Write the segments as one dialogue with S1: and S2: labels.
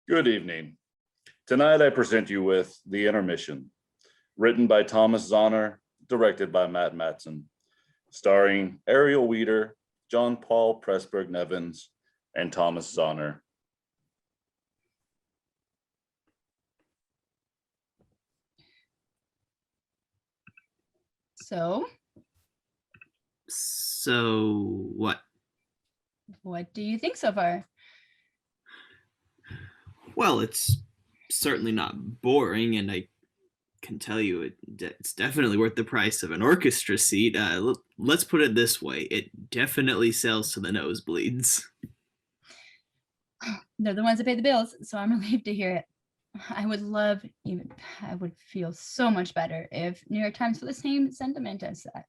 S1: Good evening. Tonight I present you with The Intermission, written by Thomas Zahner, directed by Matt Matson, starring Ariel Weeder, John Paul Pressburg Nevins, and Thomas Zahner.
S2: So what?
S3: What do you think so far?
S2: Well, it's certainly not boring, and I can tell you it's definitely worth the price of an orchestra seat. Let's put it this way. It definitely sells to the nosebleeds.
S3: They're the ones that pay the bills, so I'm relieved to hear it. I would feel so much better if New York Times felt the same sentiment as that.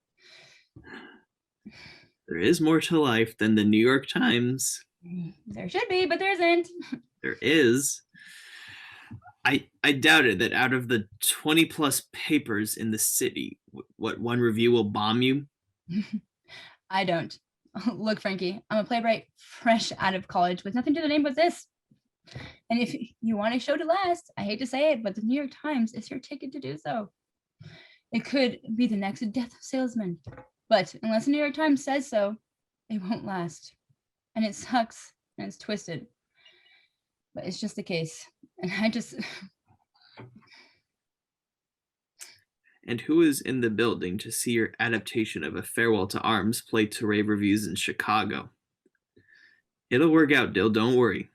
S2: There is more to life than the New York Times.
S3: There should be, but there isn't.
S2: There is. I doubted that out of the 20 plus papers in the city, what one review will bomb you?
S3: I don't. Look, Frankie, I'm a playwright fresh out of college with nothing to the name but this. And if you want a show to last, I hate to say it, but the New York Times is your ticket to do so. It could be the next death salesman, but unless the New York Times says so, it won't last. And it sucks and it's twisted, but it's just the case. And
S2: And who is in the building to see your adaptation of A Farewell to Arms play to rave reviews in Chicago? It'll work out, Dill, don't worry.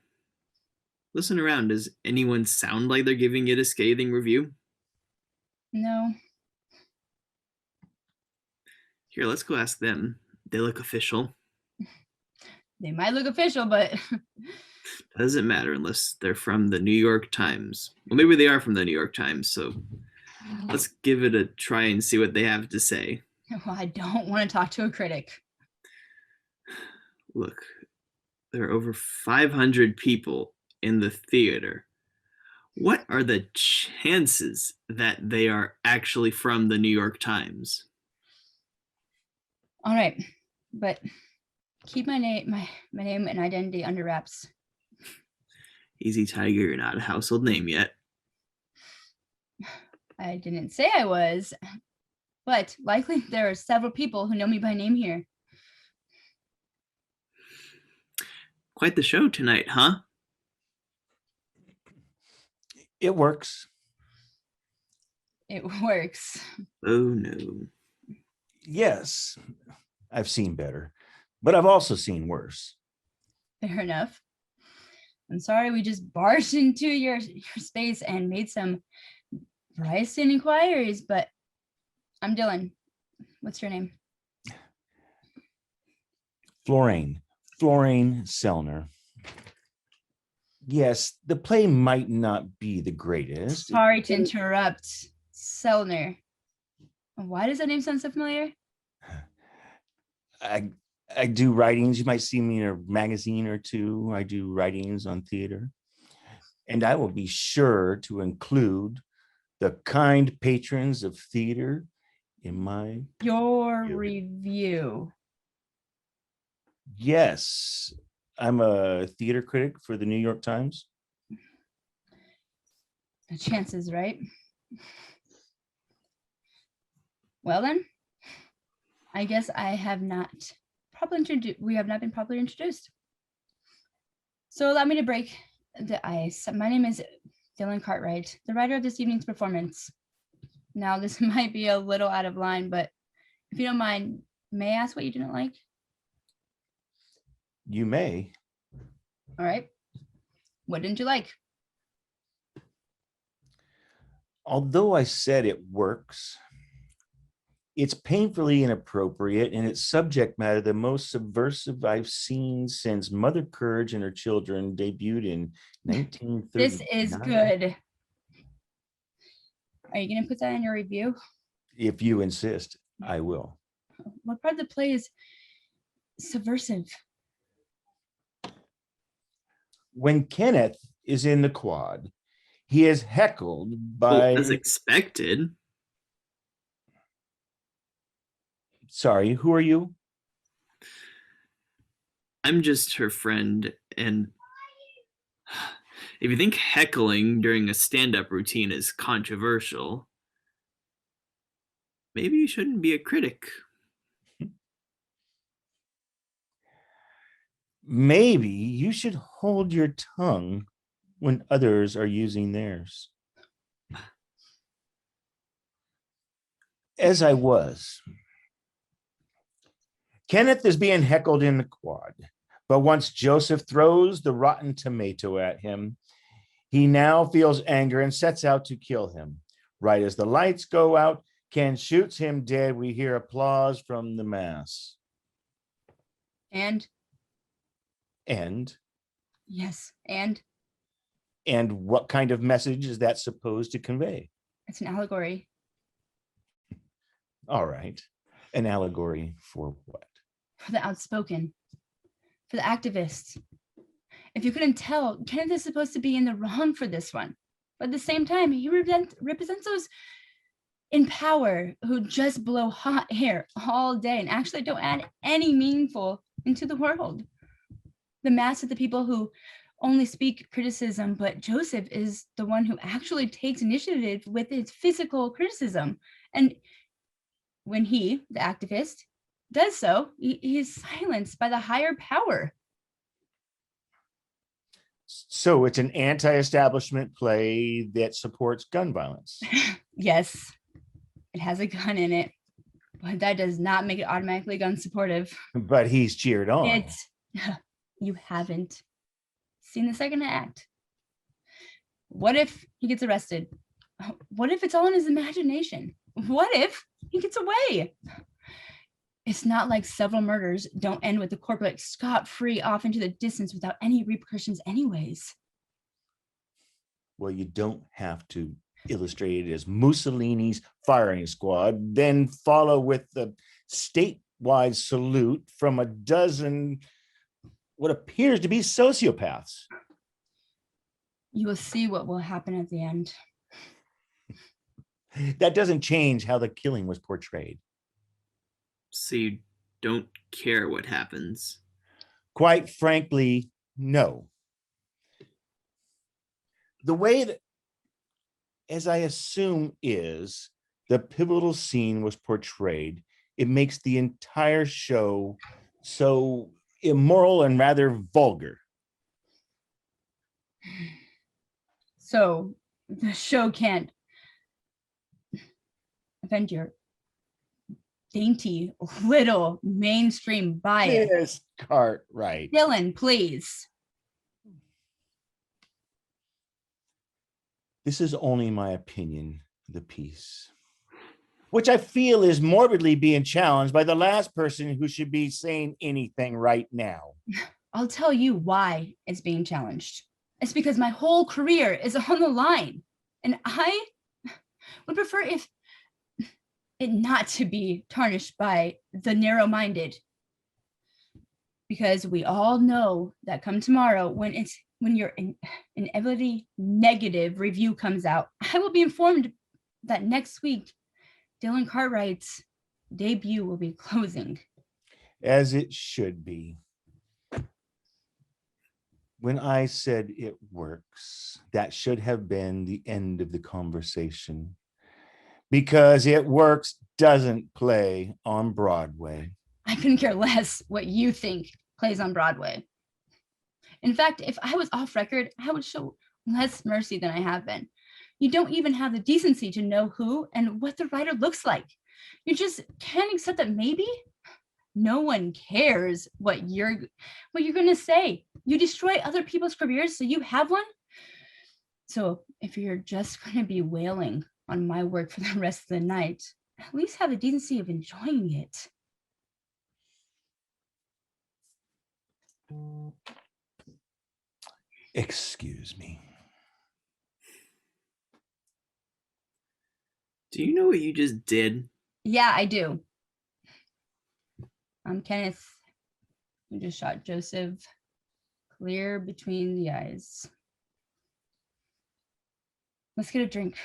S2: Listen around, does anyone sound like they're giving it a scathing review?
S3: No.
S2: Here, let's go ask them. They look official.
S3: They might look official, but
S2: doesn't matter unless they're from the New York Times. Well, maybe they are from the New York Times, so let's give it a try and see what they have to say.
S3: Well, I don't want to talk to a critic.
S2: Look, there are over 500 people in the theater. What are the chances that they are actually from the New York Times?
S3: All right, but keep my name and identity under wraps.
S2: Easy, Tiger, you're not a household name yet.
S3: I didn't say I was, but likely there are several people who know me by name here.
S2: Quite the show tonight, huh?
S4: It works.
S3: It works.
S2: Oh, no.
S4: Yes, I've seen better, but I've also seen worse.
S3: Fair enough. I'm sorry we just barged into your space and made some pricing inquiries, but I'm Dylan. What's your name?
S4: Florine Zellner. Yes, the play might not be the greatest.
S3: Sorry to interrupt. Zellner. Why does that name sound so familiar?
S4: I do writings. You might see me in a magazine or two. I do writings on theater. And I will be sure to include the kind patrons of theater in
S3: your review.
S4: Yes, I'm a theater critic for the New York Times.
S3: The chances, right? Well then, I guess we have not been properly introduced. So allow me to break the ice. My name is Dylan Cartwright, the writer of this evening's performance. Now this might be a little out of line, but if you don't mind, may I ask what you didn't like?
S4: You may.
S3: All right. What didn't you like?
S4: Although I said it works, it's painfully inappropriate and its subject matter the most subversive I've seen since Mother Courage and Her Children debuted in 1930.
S3: This is good. Are you going to put that in your review?
S4: If you insist, I will.
S3: What part of the play is subversive?
S4: When Kenneth is in the quad, he is heckled by...
S2: As expected.
S4: Sorry, who are you?
S2: I'm just her friend, and If you think heckling during a stand-up routine is controversial, maybe you shouldn't be a critic.
S4: Maybe you should hold your tongue when others are using theirs. As I was, Kenneth is being heckled in the quad, but once Joseph throws the rotten tomato at him, he now feels anger and sets out to kill him. Right as the lights go out, Ken shoots him dead. We hear applause from the mass.
S3: And
S4: Yes,
S3: and
S4: what kind of message is that supposed to convey?
S3: it's an allegory.
S4: All right, an allegory for what?
S3: For the outspoken, for the activists. If you couldn't tell, Kenneth is supposed to be in the wrong for this one. But at the same time, he represents those in power who just blow hot air all day and actually don't add any meaningful into the world. The mass of the people who only speak criticism, but Joseph is the one who actually takes initiative with his physical criticism. And when he, the activist, does so, he is silenced by the higher power.
S4: So it's an anti-establishment play that supports gun violence.
S3: Yes, it has a gun in it, but that does not make it automatically gun supportive.
S4: But he's cheered on.
S3: You haven't seen the second act. What if he gets arrested? What if it's all in his imagination? What if he gets away? It's not like several murders don't end with the corporate scot-free off into the distance without any repercussions anyways.
S4: Well, you don't have to illustrate it as Mussolini's firing squad, then follow with the statewide salute from a dozen what appears to be sociopaths.
S3: You will see what will happen at the end.
S4: That doesn't change how the killing was portrayed.
S2: So you don't care what happens?
S4: Quite frankly, no. The way that, as I assume is, the pivotal scene was portrayed, it makes the entire show so immoral and rather vulgar.
S3: So the show can't offend your dainty little mainstream bias.
S4: Yes, Cartwright.
S3: Dylan, please.
S4: This is only my opinion of the piece, which I feel is morbidly being challenged by the last person who should be saying anything right now.
S3: I'll tell you why it's being challenged. It's because my whole career is on the line. And I would prefer if it not to be tarnished by the narrow-minded. Because we all know that come tomorrow, when your inevitably negative review comes out, I will be informed that next week, Dylan Cartwright's debut will be closing.
S4: As it should be. When I said it works, that should have been the end of the conversation. Because it works doesn't play on Broadway.
S3: I couldn't care less what you think plays on Broadway. In fact, if I was off record, I would show less mercy than I have been. You don't even have the decency to know who and what the writer looks like. You just can't accept that maybe no one cares what you're going to say. You destroy other people's careers so you have one. So if you're just going to be wailing on my work for the rest of the night, at least have the decency of enjoying it.
S4: Excuse me.
S2: Do you know what you just did?
S3: Yeah, I do. Kenneth, you just shot Joseph clear between the eyes. Let's get a drink.